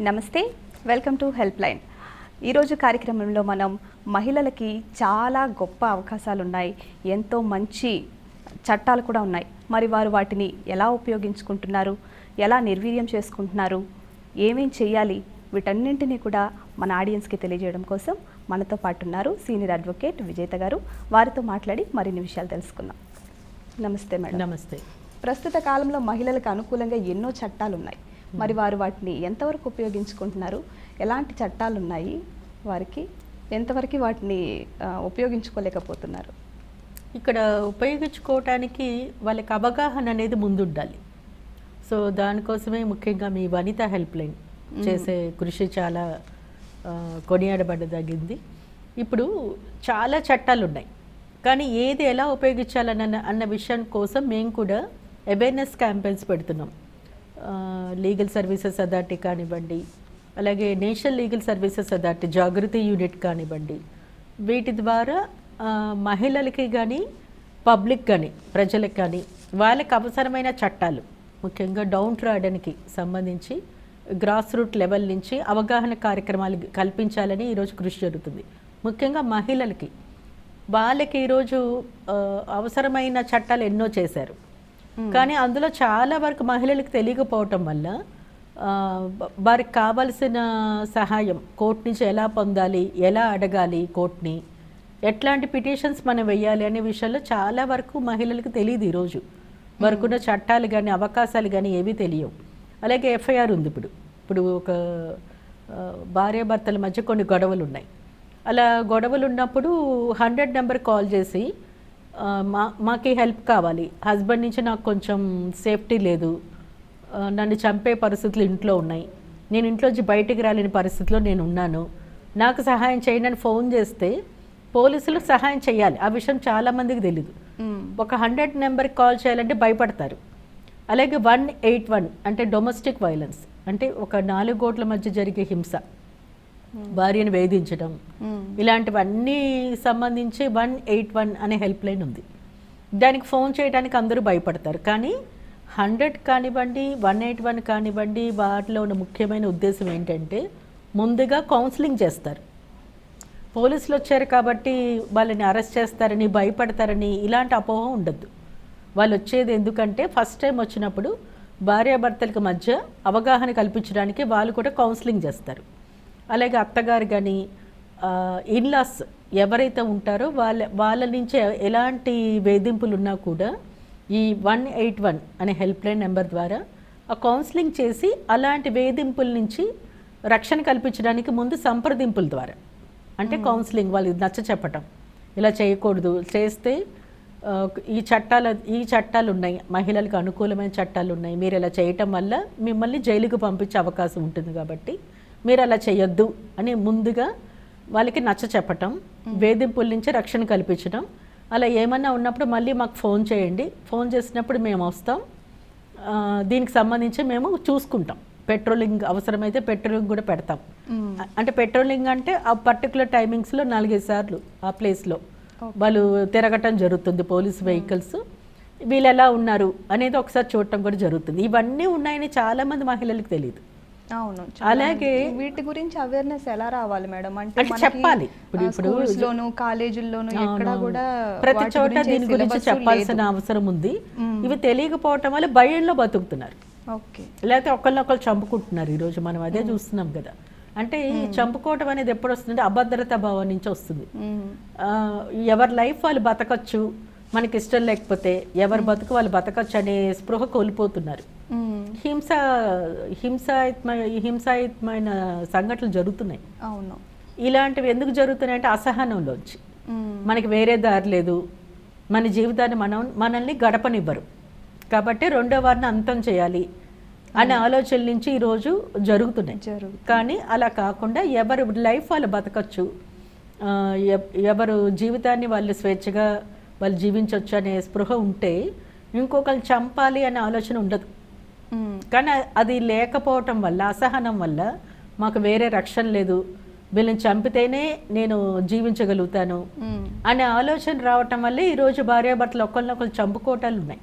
నమస్తే, welcome to help line. ఈరోజు కార్యక్రమంలో మనం మహిళలకి చాలా గొప్ప అవకాశాలు ఉన్నాయి, ఎంతో మంచి చట్టాలు కూడా ఉన్నాయి. మరి వారు వాటిని ఎలా ఉపయోగించుకుంటున్నారు, ఎలా నిర్వీర్యం చేసుకుంటున్నారు, ఏమేం చేయాలి, వీటన్నింటినీ కూడా మన ఆడియన్స్కి తెలియజేయడం కోసం మనతో పాటు ఉన్నారు సీనియర్ అడ్వకేట్ విజేత గారు. వారితో మాట్లాడి మరిన్ని విషయాలు తెలుసుకుందాం. నమస్తే మేడం. నమస్తే. ప్రస్తుత కాలంలో మహిళలకు అనుకూలంగా ఎన్నో చట్టాలు ఉన్నాయి. మరి వారు వాటిని ఎంతవరకు ఉపయోగించుకుంటున్నారు, ఎలాంటి చట్టాలు ఉన్నాయి, వారికి ఎంతవరకు వాటిని ఉపయోగించుకోలేకపోతున్నారు? ఇక్కడ ఉపయోగించుకోవటానికి వాళ్ళకి అవగాహన అనేది ముందుండాలి. సో దానికోసమే ముఖ్యంగా మీ వనిత హెల్ప్ లైన్ చేసే కృషి చాలా కొనియాడబడదగింది. ఇప్పుడు చాలా చట్టాలు ఉన్నాయి, కానీ ఏది ఎలా ఉపయోగించాలన్న విషయం కోసం మేము కూడా అవేర్నెస్ క్యాంపెయిన్స్ పెడుతున్నాం. లీగల్ సర్వీసెస్ అథారిటీ కానివ్వండి, అలాగే నేషనల్ లీగల్ సర్వీసెస్ అథారిటీ జాగృతి యూనిట్ కానివ్వండి, వీటి ద్వారా మహిళలకి కానీ పబ్లిక్ కానీ ప్రజలకు కానీ వాళ్ళకి అవసరమైన చట్టాలు ముఖ్యంగా డౌన్ ట్రాడన్కి సంబంధించి గ్రాస్ రూట్ లెవెల్ నుంచి అవగాహన కార్యక్రమాలు కల్పించాలని ఈరోజు కృషి జరుగుతుంది. ముఖ్యంగా మహిళలకి వాళ్ళకి ఈరోజు అవసరమైన చట్టాలు ఎన్నో చేశారు, కానీ అందులో చాలా వరకు మహిళలకు తెలియకపోవటం వల్ల వారికి కావలసిన సహాయం కోర్టు నుంచి ఎలా పొందాలి, ఎలా అడగాలి, కోర్టుని ఎట్లాంటి పిటిషన్స్ మనం వెయ్యాలి అనే విషయాల్లో చాలా వరకు మహిళలకు తెలియదు. ఈరోజు వరకున్న చట్టాలు కానీ అవకాశాలు కానీ ఏవీ తెలియవు. అలాగే ఎఫ్ఐఆర్ ఉంది. ఇప్పుడు ఒక భార్యాభర్తల మధ్య కొన్ని గొడవలు ఉన్నాయి. అలా గొడవలు ఉన్నప్పుడు 100 నెంబర్ కాల్ చేసి మాకు హెల్ప్ కావాలి, హస్బెండ్ నుంచి నాకు కొంచెం సేఫ్టీ లేదు, నన్ను చంపే పరిస్థితులు ఇంట్లో ఉన్నాయి, నేను ఇంట్లోంచి బయటికి రాలేని పరిస్థితిలో నేను ఉన్నాను, నాకు సహాయం చేయండి అని ఫోన్ చేస్తే పోలీసులకు సహాయం చేయాలి. ఆ విషయం చాలామందికి తెలీదు. ఒక 100 నెంబర్కి కాల్ చేయాలంటే భయపడతారు. అలాగే 181 అంటే డొమెస్టిక్ వైలెన్స్, అంటే ఒక 4 గోట్ల మధ్య జరిగే హింస, భార్యను వేధించడం, ఇలాంటివన్నీ సంబంధించి 181 అనే హెల్ప్ లైన్ ఉంది. దానికి ఫోన్ చేయడానికి అందరూ భయపడతారు. కానీ 100 కానివ్వండి, 181 కానివ్వండి, వాటిలో ఉన్న ముఖ్యమైన ఉద్దేశం ఏంటంటే ముందుగా కౌన్సిలింగ్ చేస్తారు. పోలీసులు వచ్చారు కాబట్టి వాళ్ళని అరెస్ట్ చేస్తారని భయపడతారని ఇలాంటి అపోహ ఉండద్దు. వాళ్ళు వచ్చేది ఎందుకంటే ఫస్ట్ టైం వచ్చినప్పుడు భార్యాభర్తలకు మధ్య అవగాహన కల్పించడానికి వాళ్ళు కూడా కౌన్సిలింగ్ చేస్తారు. అలాగే అత్తగారు కానీ ఇన్లాస్ ఎవరైతే ఉంటారో వాళ్ళ నుంచి ఎలాంటి వేధింపులు ఉన్నా కూడా ఈ 181 అనే హెల్ప్ లైన్ నెంబర్ ద్వారా ఆ కౌన్సిలింగ్ చేసి అలాంటి వేధింపుల నుంచి రక్షణ కల్పించడానికి ముందు సంప్రదింపుల ద్వారా, అంటే కౌన్సిలింగ్ వాళ్ళకి నచ్చ చెప్పటం, ఇలా చేయకూడదు, చేస్తే ఈ చట్టాలు ఉన్నాయి, మహిళలకు అనుకూలమైన చట్టాలు ఉన్నాయి, మీరు ఇలా చేయటం వల్ల మిమ్మల్ని జైలుకు పంపించే అవకాశం ఉంటుంది, కాబట్టి మీరు అలా చేయొద్దు అని ముందుగా వాళ్ళకి నచ్చ చెప్పటం, వేధింపుల నుంచి రక్షణ కల్పించడం. అలా ఏమన్నా ఉన్నప్పుడు మళ్ళీ మాకు ఫోన్ చేయండి, ఫోన్ చేసినప్పుడు మేము వస్తాం, దీనికి సంబంధించి మేము చూసుకుంటాం. పెట్రోలింగ్ అవసరమైతే పెట్రోలింగ్ కూడా పెడతాం. అంటే పెట్రోలింగ్ అంటే ఆ పర్టికులర్ టైమింగ్స్లో 4-5 సార్లు ఆ ప్లేస్లో వాళ్ళు తిరగటం జరుగుతుంది. పోలీస్ వెహికల్స్ వీళ్ళు ఎలా ఉన్నారు అనేది ఒకసారి చూడటం కూడా జరుగుతుంది. ఇవన్నీ ఉన్నాయని చాలామంది మహిళలకు తెలియదు. అవును. అలాగే వీటి గురించి అవేర్నెస్ ఎలా రావాలి మేడం? అంటే చెప్పాలి. ఇప్పుడు కాలేజీల్లోనూ ఎక్కడ కూడా ప్రతి చోట దీని గురించి చెప్పాల్సిన అవసరం ఉంది. ఇవి తెలియకపోవటం వల్ల భయంలో బతుకుతున్నారు. లేకపోతే ఒకళ్ళనొకళ్ళు చంపుకుంటున్నారు. ఈరోజు మనం అదే చూస్తున్నాం కదా. అంటే ఈ చంపుకోవటం అనేది ఎప్పుడు వస్తుందంటే అభద్రతా భావం నుంచి వస్తుంది. ఎవరి లైఫ్ వాళ్ళు బతకచ్చు, మనకి ఇష్టం లేకపోతే ఎవరి బతుకు వాళ్ళు బతకచ్చు అనే స్పృహ కోల్పోతున్నారు. హింసాయుతమైన సంఘటనలు జరుగుతున్నాయి. అవును. ఇలాంటివి ఎందుకు జరుగుతున్నాయి అంటే అసహనంలోంచి, మనకి వేరే దారి లేదు, మన జీవితాన్ని మనల్ని గడపనివ్వరు కాబట్టి రెండో వారిని అంతం చేయాలి అనే ఆలోచనల నుంచి ఈరోజు జరుగుతున్నాయి. కానీ అలా కాకుండా ఎవరు లైఫ్ వాళ్ళు బతకచ్చు, ఎవరు జీవితాన్ని వాళ్ళు స్వేచ్ఛగా వాళ్ళు జీవించవచ్చు అనే స్పృహ ఉంటే ఇంకొకరు చంపాలి అనే ఆలోచన ఉండదు. కానీ అది లేకపోవటం వల్ల, అసహనం వల్ల మాకు వేరే రక్షణ లేదు, వీళ్ళని చంపితేనే నేను జీవించగలుగుతాను అనే ఆలోచన రావటం వల్లే ఈరోజు భార్యాభర్తలు ఒకరినొకరు చంపుకోవటాలు ఉన్నాయి.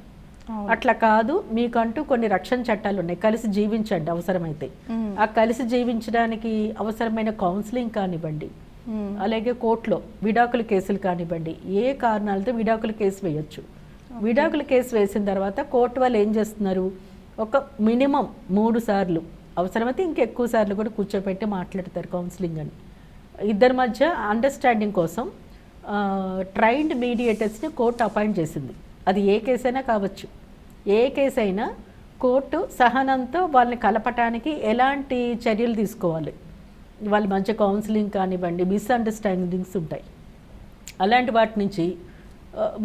అవును. అట్లా కాదు, మీకంటూ కొన్ని రక్షణ చట్టాలు ఉన్నాయి, కలిసి జీవించండి అవసరమైతే. ఆ కలిసి జీవించడానికి అవసరమైన కౌన్సిలింగ్ కానివ్వండి, అలాగే కోర్టులో విడాకుల కేసులు కానివ్వండి, ఏ కారణాలతో విడాకుల కేసు వేయొచ్చు. విడాకుల కేసు వేసిన తర్వాత కోర్టు వాళ్ళు ఏం చేస్తున్నారు, ఒక మినిమం 3 సార్లు, అవసరమైతే ఇంకెక్కువ సార్లు కూడా కూర్చోపెట్టి మాట్లాడతారు కౌన్సిలింగ్ అని. ఇద్దరి మధ్య అండర్స్టాండింగ్ కోసం ట్రైన్డ్ మీడియేటర్స్ని కోర్టు అపాయింట్ చేసింది. అది ఏ కేసు అయినా కావచ్చు. ఏ కేసు అయినా కోర్టు సహనంతో వాళ్ళని కలపటానికి ఎలాంటి చర్యలు తీసుకోవాలి, వాళ్ళ మధ్య కౌన్సిలింగ్ కానివ్వండి, మిస్అండర్స్టాండింగ్స్ ఉంటాయి. అలాంటి వాటి నుంచి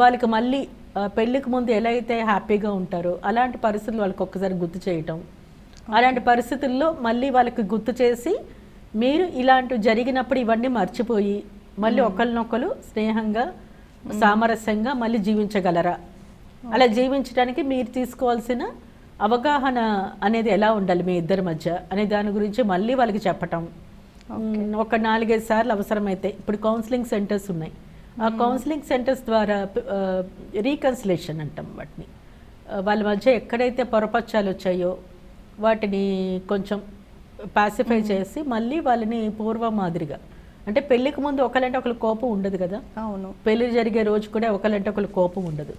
వాళ్ళకి మళ్ళీ పెళ్ళికి ముందు ఎలా అయితే హ్యాపీగా ఉంటారో అలాంటి పరిస్థితులు వాళ్ళకి ఒక్కసారి గుర్తు చేయటం, అలాంటి పరిస్థితుల్లో మళ్ళీ వాళ్ళకి గుర్తు చేసి, మీరు ఇలాంటివి జరిగినప్పుడు ఇవన్నీ మర్చిపోయి మళ్ళీ ఒకరినొకరు స్నేహంగా సామరస్యంగా మళ్ళీ జీవించగలరా, అలా జీవించడానికి మీరు తీసుకోవాల్సిన అవగాహన అనేది ఎలా ఉండాలి మీ ఇద్దరి మధ్య అనే దాని గురించి మళ్ళీ వాళ్ళకి చెప్పటం. ఒక 4-5 సార్లు అవసరమైతే, ఇప్పుడు కౌన్సిలింగ్ సెంటర్స్ ఉన్నాయి, ఆ కౌన్సిలింగ్ సెంటర్స్ ద్వారా రీకన్సిలేషన్ అంటాం వాటిని. వాళ్ళ మధ్య ఎక్కడైతే పొరపచ్చాలు వచ్చాయో వాటిని కొంచెం పాసిఫై చేసి మళ్ళీ వాళ్ళని పూర్వ మాదిరిగా, అంటే పెళ్ళికి ముందు ఒకలంటే ఒకరు కోపం ఉండదు కదా, అవును, పెళ్లి జరిగే రోజు కూడా ఒకలంటే ఒకరు కోపం ఉండదు.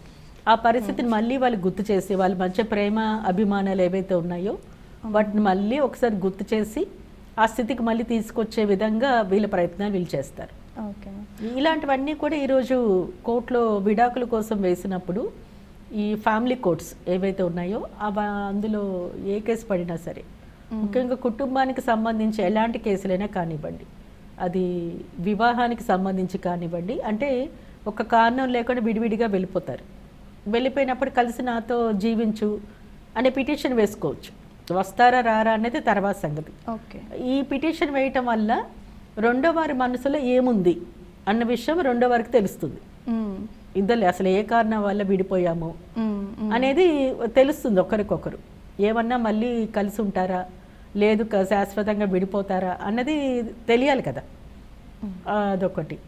ఆ పరిస్థితిని మళ్ళీ వాళ్ళు గుర్తు చేసి, వాళ్ళ మధ్య ప్రేమ అభిమానాలు ఏవైతే ఉన్నాయో వాటిని మళ్ళీ ఒకసారి గుర్తు చేసి ఆ స్థితికి మళ్ళీ తీసుకొచ్చే విధంగా వీళ్ళ ప్రయత్నాలు వీళ్ళు చేస్తారు. ఓకే. ఇలాంటివన్నీ కూడా ఈరోజు కోర్టులో విడాకుల కోసం వేసినప్పుడు ఈ ఫ్యామిలీ కోర్ట్స్ ఏవైతే ఉన్నాయో అందులో ఏ కేసు పడినా సరే, ముఖ్యంగా కుటుంబానికి సంబంధించి ఎలాంటి కేసులైనా కానివ్వండి, అది వివాహానికి సంబంధించి కానివ్వండి, అంటే ఒక కారణం లేకుండా విడివిడిగా వెళ్ళిపోతారు. వెళ్ళిపోయినప్పుడు కలిసి నాతో జీవించు అనే పిటిషన్ వేసుకోవచ్చు. వస్తారా రారా అనేది తర్వాత సంగతి. ఓకే. ఈ పిటిషన్ వేయటం వల్ల రెండో వారి మనసులో ఏముంది అన్న విషయం రెండో వారికి తెలుస్తుంది. ఇద్దరు అసలు ఏ కారణం వల్ల విడిపోయాము అనేది తెలుస్తుంది ఒకరికొకరు. ఏమన్నా మళ్ళీ కలిసి ఉంటారా, లేదు శాశ్వతంగా విడిపోతారా అన్నది తెలియాలి కదా, అదొకటి.